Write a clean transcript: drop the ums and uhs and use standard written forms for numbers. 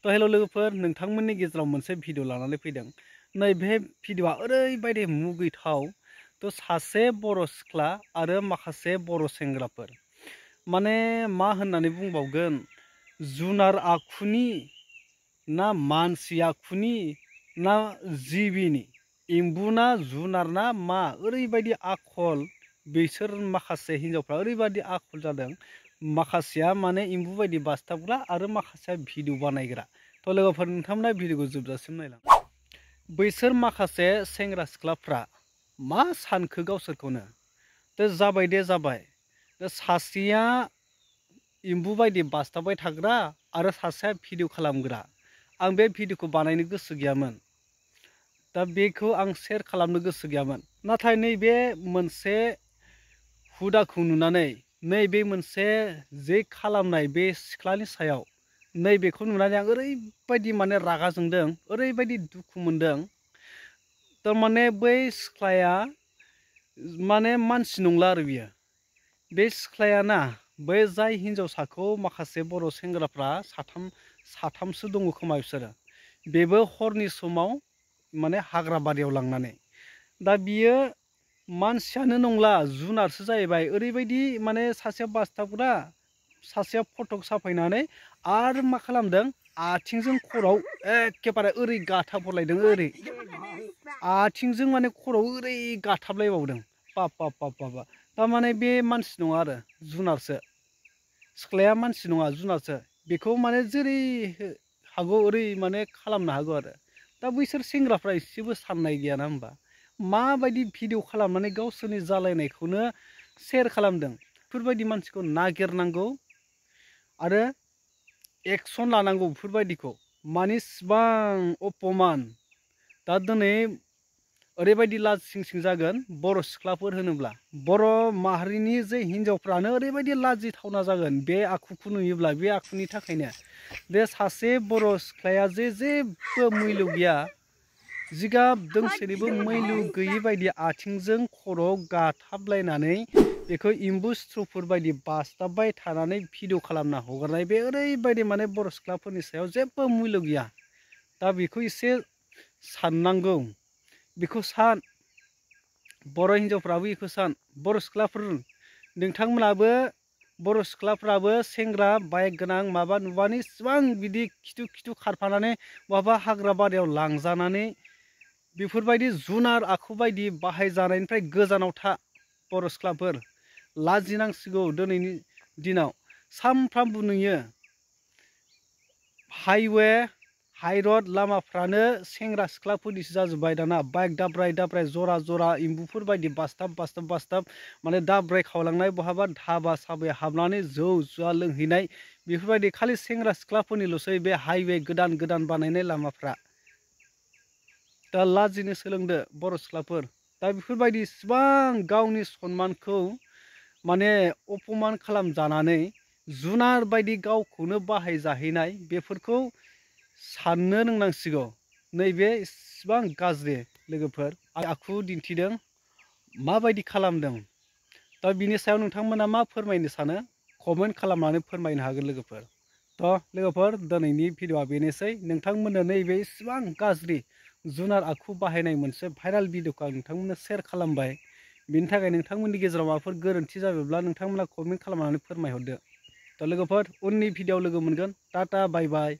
तो हेलो लोगोफोर नोंथांमोननि गेजेराव मोनसे भिडिअ लानानै फैदों नैबे भिडिअआ ओरैबायदि मुगैथाव तो सासे बर' सिख्ला आरो माखासे बर' सेंग्राफोर माने मा होननानै बुंबावगोन जुनार आखुनि ना मानसि आखुनि ना जिबिनि एम्बु ना जुनार ना मा ओरैबायदि आखल बिसोर माखासे हिन्जावफ्रा ओरैबायदि आखल जादों माखासेया माने एम्बु बायदि बासथाबग्रा आरो माखासेया भिडिअ बानायग्रा तो लोगोफोर नोंथांमोना भिडिअखौ जोबजासिम नायलां बैसोर माखासे सेंग्रा सिख्लाफ्रा मा सानखो गावसोरखौनो तो जाबाय दे जाबाय सासेया एम्बु बायदि बासथाबबाय थाग्रा आरो सासेया भिडिअ खालामग्रा आं बे भिडिअखौ बानायनो गोसो गैयामोन दा बेखौ आं शेयार खालामनो गोसो गैयामोन नाथाय नैबे मोनसे हुदाखौ नुनानै नैबे मोनसे जे खालामनाय बे सिख्लानि सायाव नैबेखौ नुनानै आं ओरैबायदि माने रागा जोंदों ओरैबायदि दुखु मोनदों थारमाने बै सिख्लाया माने मानसि नंला आरो बियो बे सिख्लायाना बै जाय हिन्जावसाखौ माखासे बर' सेंग्राफ्रा साथामसो दङ खोमा बिसोरो बेबो हरनि समाव माने हाग्रा बारियाव लांनानै दा बियो मानसियानो नंला जुनारसो जाहैबाय ओरैबायदि माने सासेया बासथाबग्रा सासेया फटक साफायनानै आरो मा खालामदों आथिंजों खर'आव एखेबारे ओरै गाथाबहरलायदों ओरै आथिंजों माने खर'आव ओरै गाथाबलायबावदों बाब थारमाने बे मानसि नङा आरो जुनारसो सिख्लाया मानसि नङा जुनारसो बेखौ माने जेरै हागौ ओरै माने खालामनो हागौ आरो दा बैसोर सेंग्राफ्रा एसेबो साननाय गैयाना होमबा माबायदि भिडिअ खालामनानै गावसोरनि जालायनायखौनो शेयार खालामदों बेफोरबायदि मानसिखौ नागिरनांगौ आरो एक्सन लानांगौ बेफोरबायदिखौ माने इसिबां अपमान दा दिनै ओरैबायदि लाजिं सिं जागोन बर' सिख्लाफोर होनोब्ला बर' माहारिनि जे हिन्जावफ्रानो ओरैबायदि लाजिथावना जागोन बे आखुखौ नुयोब्ला बे आखुनि थाखायनो बे सासे बर' सिख्लाया जे जेबो मैल्य गैया जिगाब दोंसेनिबो मैल्य गैयि बायदि आथिंजों खर'आव गाथाबलायनानै बेखौ एम्बु सिथ्रुफोर बायदि बासथाबबाय थानानै भिडिअ खालामना हगारनाय बे ओरैबायदि माने बर' सिख्लाफोरनि सायाव जेबो मैल्य गैया दा बेखौ एसे साननांगौ बेखौ सान बर' हिन्जावफ्राबो बेखौ सान बर' सिख्लाफोर नोंथांमोनाबो बर' सिख्लाफ्राबो सेंग्रा बाइक गोनां माबा नुबानो इसिबां बिदि खिथु खारफानानै बहाबा हाग्रा बारियाव लांजानानै बेफोरबायदि जुनार आखु बायदि बाहायजानायनिफ्राय गोजानाव था बर' सिख्लाफोर लाजिनांसिगौ दिनैनि दिनाव सानफ्रामबो नुयो हाइवे हाइरड लामाफ्रानो सेंग्रा सिख्लाफोरनिसो जाजोब्बाय दाना बाइक दाब्राय जरा एम्बुफोर बायदि बासथाब माने दाब्राय खावलांनाय बहाबा धाबा साबायाव हाबनानै जौ जुवा लोंहैनाय बेफोरबायदि खालि सेंग्रा सिख्लाफोरनिल'सै बे हाइवे गोदान बानायनाय लामाफ्रा दा लाजिनो सोलोंदो बर' सिख्लाफोर दा बेफोरबायदि इसिबां गावनि सन्मानखौ माने अपमान खालामजानानै जुनार बायदि गावखौनो बाहायजाहैनाय बेफोरखौ साननो रोंनांसिगौ नैबे इसिबां गाज्रि लोगोफोर आखु दिन्थिदों माबायदि खालामदों दा बिनि सायाव नोंथांमोना मा फोरमायनो सानो कमेन्ट खालामनानै फोरमायनो हागोन लोगोफोर थ' लोगोफोर दिनैनि भिडिअआ बेनोसै नोंथांमोननो नैबे इसिबां गाज्रि जुनार आखु बाहायनाय मोनसे भाइराल भिडिअखौ आं नोंथांमोननो शेयार खालामबाय बिनि थाखाय नोंथांमोननि गेजेराव माबाफोर गोरोन्थि जायोब्ला नोंथांमोना कमेन्ट खालामनानै फोरमायहरदो थ' लोगोफोर उननि भिडिअआव लोगो मोनगोन टाटा बाय बाय।